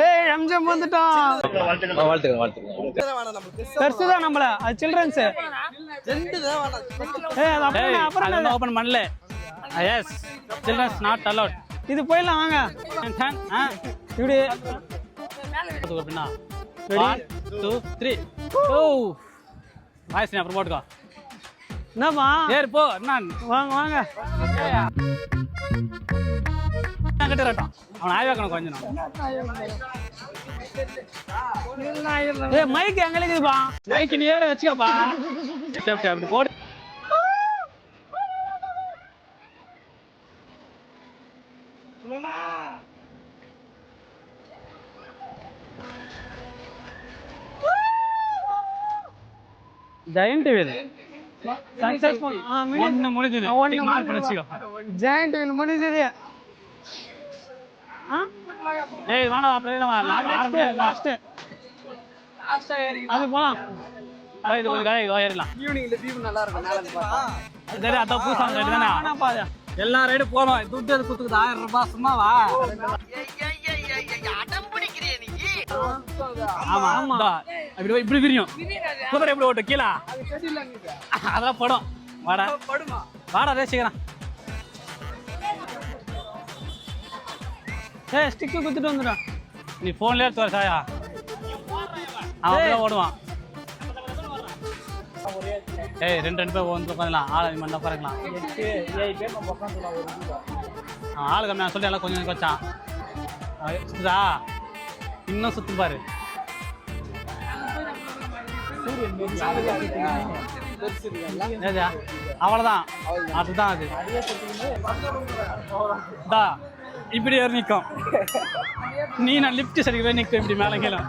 ஏய் எம்ஜிஎம் வந்துட்டான். பெருசுதான் நம்மள அது சில்ட்ரன்ஸ். அப்புறம் ஓபன் பண்ணல. Yes childrens not allowed. இது போயிடலாம் வாங்க. இப்படி அப்படின்னா 1 2 3 ஓ வாய்ஸ் அப்புறம் போட்டுக்கோ. என்னப்பா ஏறு போ. நான் வாங்க வாங்க. கட்டுறாட்டான் அவன் ஆய்வாக்கணும் கொஞ்சம். மைக் எங்க இருக்குதுப்பா? மைக் நீ ஏற வச்சுக்கப்பா. சேஃப்டி அப்படி போடு. Giant wheel successful. ஒன்னு முடிஞ்சது. ஒன்னு மார்க் பண்ணி வச்சுக்கோ. ஜெயண்ட் வீல் முடிஞ்சது. ஏய் வாடா அப்படியே வா. லாஸ்ட் அது போலாம். இது ஒரு காய் ஏறலாம். ஈவினிங்ல வியூ நல்லா இருக்கும். மேல இருந்து பார்த்தா சரி அத பூசா ரைட் தானே. பாரு எல்லா ரைடு போறோம். துட்டு அது குத்துக்குது 1000 ரூபாய் சும்மாவா? ஆமா ஆமா அப்படி இப்படி விரியும். குதிரை எப்படி ஓட்டு கீழே அதெல்லாம் படம். வாடா படுமா வாடா ரேசிக்கிறேன். ஏய் ஸ்டிக் குத்திட்டு வந்துடா. நீ போன்லயே எடுத்து வர சாயா. அவன் ஓடுவான். ஏய் ரெண்டு பேர் வந்து உட்காந்துலாம். ஆள் அதிகமாக இருந்தால் பாருக்கலாம். ஆள் கம்மி நான் சொல்லி எல்லாம் கொஞ்சம் வச்சான். சுத்துதா இன்னும் சுத்து பாரு. அவ்வளோதான் அதுதான் அது. இப்படி ஏறி நிற்கும். நீ நான் லிப்ட் சரிக்கவே நிற்கும். இப்படி மேலே கீழே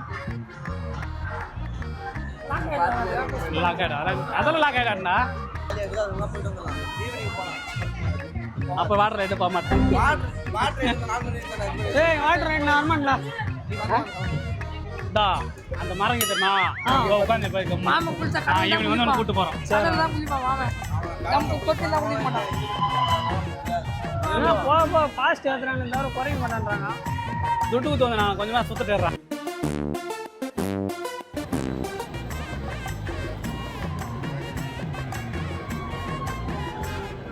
அதெல்லாம் லாக் ஆயிடாண்டா. அப்ப வாட்டர் ரைடு போக மாட்டேன். ஏய் வாட்டர் ரைடு நார்மல்டா. டா அந்த மரம் கிட்டமா உட்கார்ந்து போய் மாமா குளிச்சா ஈவினிங் வந்து கூட்டி போறோம். அதெல்லாம் குளிப்பா வாங்க. நம்ம கொட்டெல்லாம் குளிக்க மாட்டாங்க. போ ஃபாஸ்ட் ஏத்துறாங்க. எல்லாரும் குறைய மாட்டான்றாங்க. துட்டு ஊத்து வந்து நான் கொஞ்சமா சுத்திட்டுறேன்.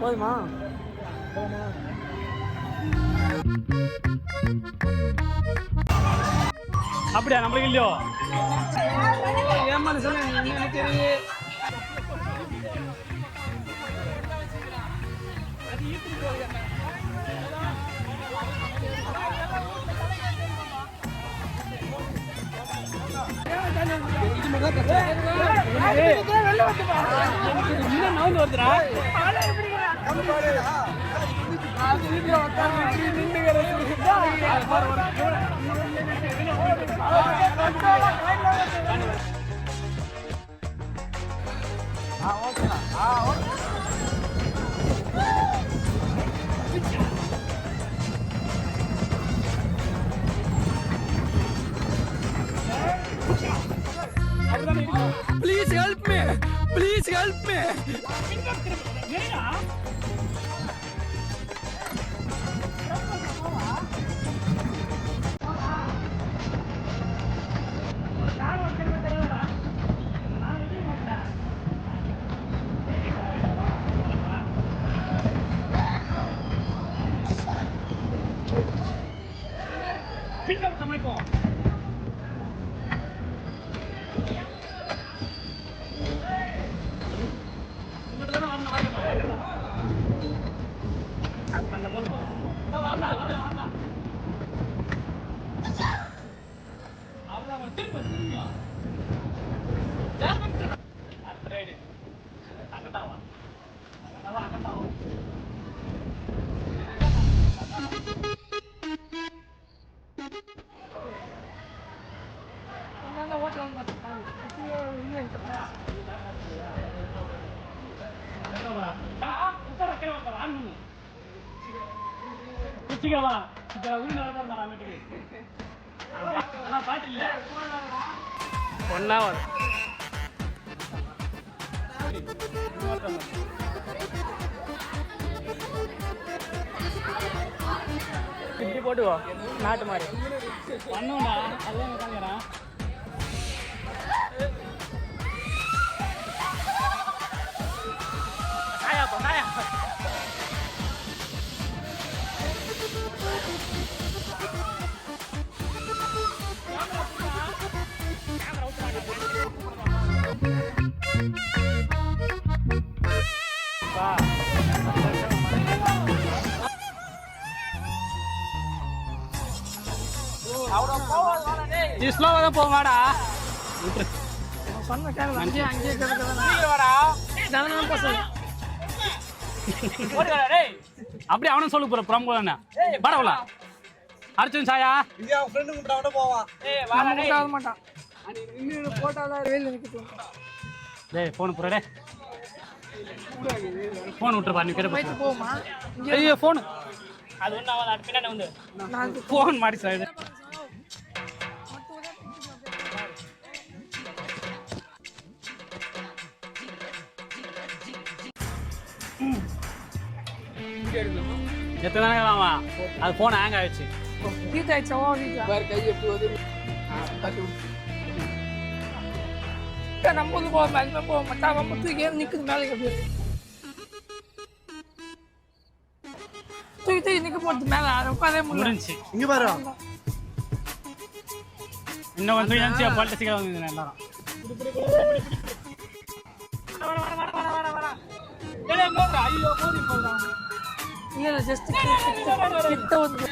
போதுமா? அப்படியா நம்மளுக்கு இல்லையோ? ஏமாந்து சொல்ல எனக்கு தெரியும். நவுந்து வருதுடா. Please help me. Please help me. One hour. நீ போட்டுக்கோ நாட்டு மாதிரி பண்ணுடா அதுதான் உட்காந்துக்கிறேன் காயாப்பா காயா நீ ஸ்லோவாக தான் போகும் வாடா சொன்ன கேட்கல அங்கேயே வாடா தானே பசங்க போடுடா டேய் அப்படியே அவனும் சொல்லு போற பிரம்பு தானே வாடா அர்ஜுன் சாயா ஏய் வாடா நம்ம டேய் கூட ஆக மாட்டான் இன்னும் போட்டாதான் வெளியில் நிற்க டேய் ஃபோன் போற டே ஃபோன் விட்டுருப்பா நீ கிட்ட போயிட்டு போமா ஐயோ ஃபோன் அது ஒண்ணு அவன் அது பின்னாடி வந்து நான் ஃபோன் மாதிரி சார் எத்தனை நேரம் அது ஃபோன் ஹேங் ஆயிடுச்சு வீட்டு ஆயிடுச்சா வீட்டு கை எப்படி வந்து நம்ம வந்து போக மேலே போக மாட்டா நம்ம தூக்கி நிற்குது மேலே எப்படி தூக்கி தூக்கி நிற்க போகிறது மேலே உட்காரே முடிஞ்சு இங்க பாரு இன்னும் கொஞ்சம் ஈஸியாக பாலிட்டு சீக்கிரம் வந்து எல்லாரும் ஐயோ போதி போறான் இல்லை ஜஸ்ட் கிட்ட வந்து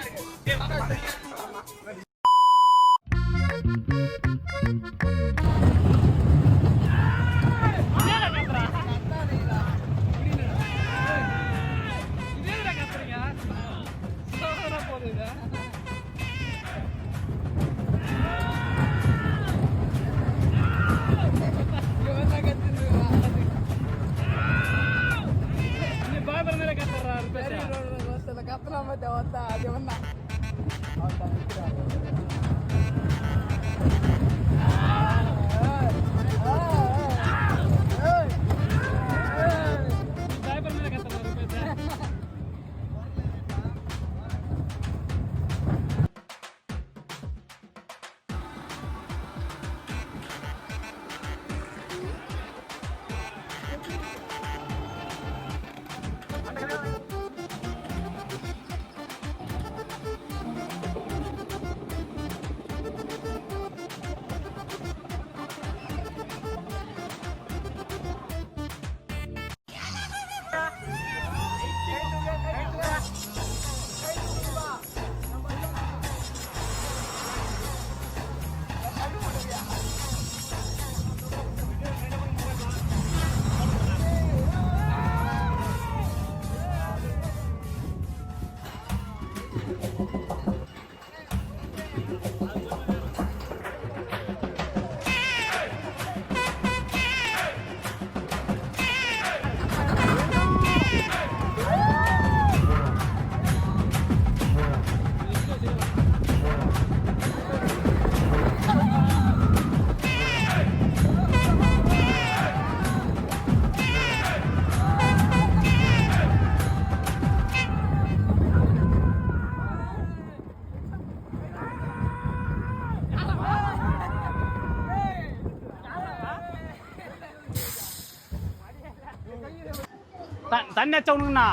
தண்ணி வச்ச உனக்குண்ணா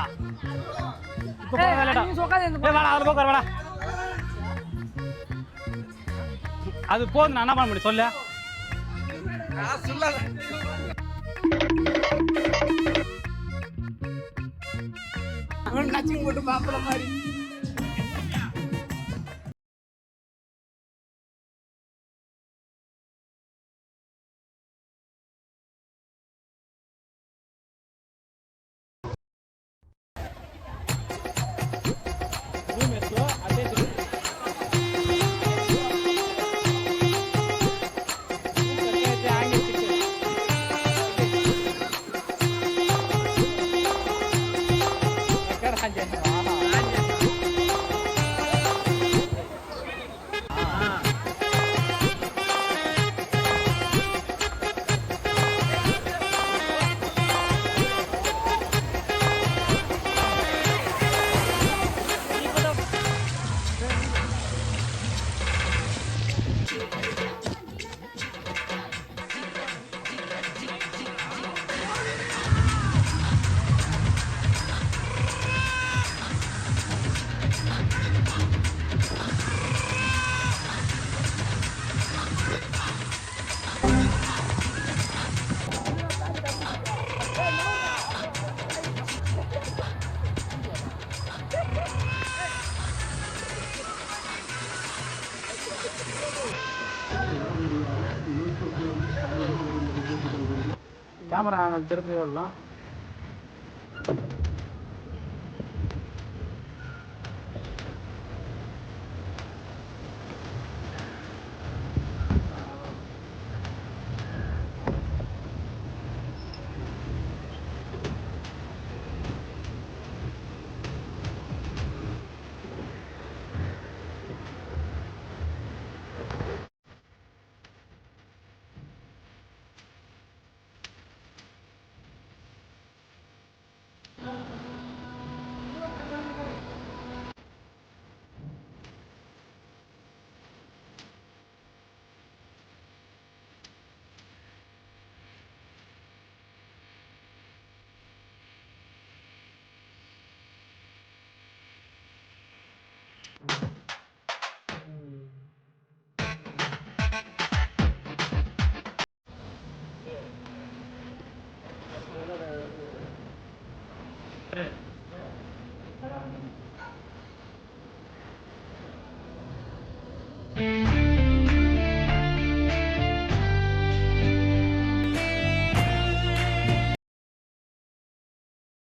இப்போ வாடா அதில் போக்க வாடா அது போதும் நான் என்ன பண்ண முடியும் சொல்ல நச்சிங் போட்டு மாப்பிள்ள மாதிரி Anjay. கேமரா ஆங்கிள் திருப்பி விடலாம்